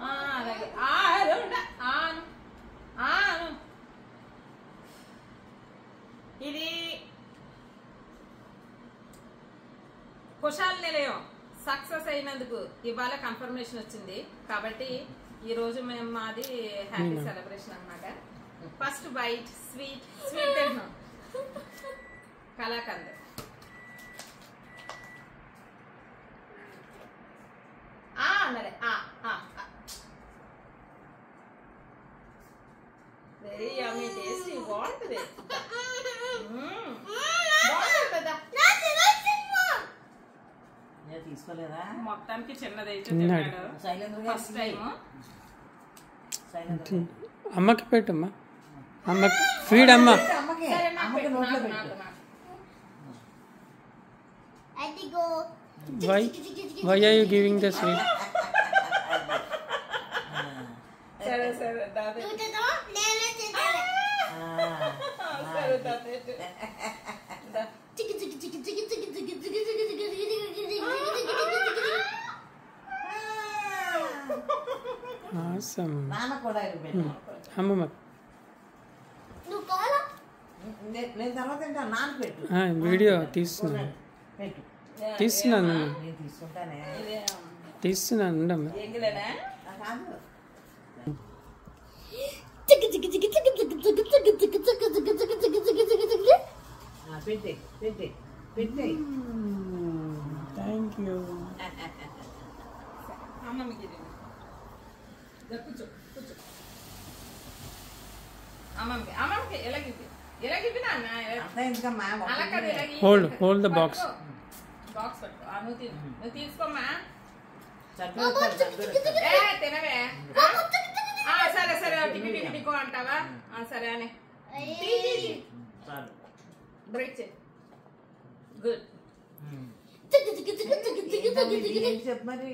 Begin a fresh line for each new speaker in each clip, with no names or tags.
అలాగే ఇది కుశాల్ నిలయం సక్సెస్ అయినందుకు ఇవాళ కన్ఫర్మేషన్ వచ్చింది కాబట్టి ఈ రోజు మేము మాది హ్యాపీ సెలబ్రేషన్ అన్నమాట. ఫస్ట్ బైట్ స్వీట్ తింటున్నాం కలాకండ్. అన్నదే వెరీ యమ్మీ టేస్టీ బాగుంటుంది.
తీసుకోలేదా
మొత్తానికి చిన్నదైతే తిన్నాడు ఫస్ట్ టైం.
అమ్మకి పెట్టమ్మా, అమ్మకి ఫీడ్ అమ్మ. Why are you giving the sweet?
సరే సరే దాదే సరే దాదే
Awesome.
నాన్న కూడా
అమ్మమ్మ
నేను తర్వాత తింటా. నాన్న పెట్టు.
వీడియో తీస్తున్నాను
పెట్టు
తీస్తున్నాను
నేను తీసుకుంటానే.
తీస్తున్నాను ఉండమ్మా.
ఎంగిలేనా
కాదు పెట్టే పెట్టే పెట్టే.
Thank you.
అమ్మమ్మకి కూర్చో కూర్చో. అమ్మమ్మకి ఎలాగివి నాన్న అలా కాదు.
Hold the box.
బాక్స్ పట్టుకో. నువ్వు తీసుకోమ్మా. తినవే. సరే సరే టికో అంటావా? సరే అని బ్రేక్ చేయి. గుడ్.
చెప్పు మరి.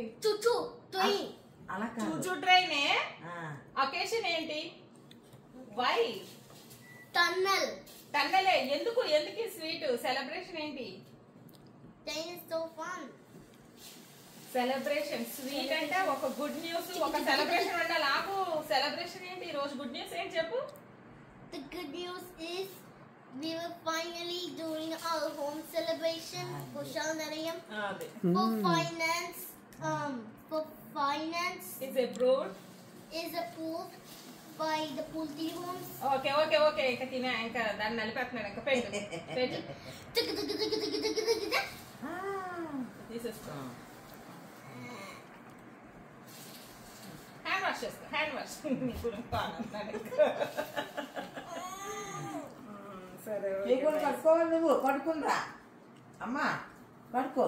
అలా
చూచూ ట్రైన్ అకేషన్ ఏంటి? వై టన్నలే ఎందుకు స్వీట్ సెలబ్రేషన్ ఏంటి? సెలబ్రేషన్ స్వీట్ అంటే ఒక గుడ్ న్యూస్, ఒక సెలబ్రేషన్ ఉండాలి. నాకు సెలబ్రేషన్ ఏంటి ఈ రోజు? గుడ్ న్యూస్ ఏంటి చెప్పు?
The good news is we were finally doing our home celebration for Shalnarayam. For finance
is approved
by the Pulti homes.
Okay ఇంకా తినే ఇంకా దాన్ని నలిపేస్తున్నాడు. ఇంకా పెట్టు తీసేస్తా. హ్యాండ్ వాష్ చేసుకో. హ్యాండ్ వాష్ సరే
కట్టుకోవాలి. నువ్వు కట్టుకుందా అమ్మా? కట్టుకో.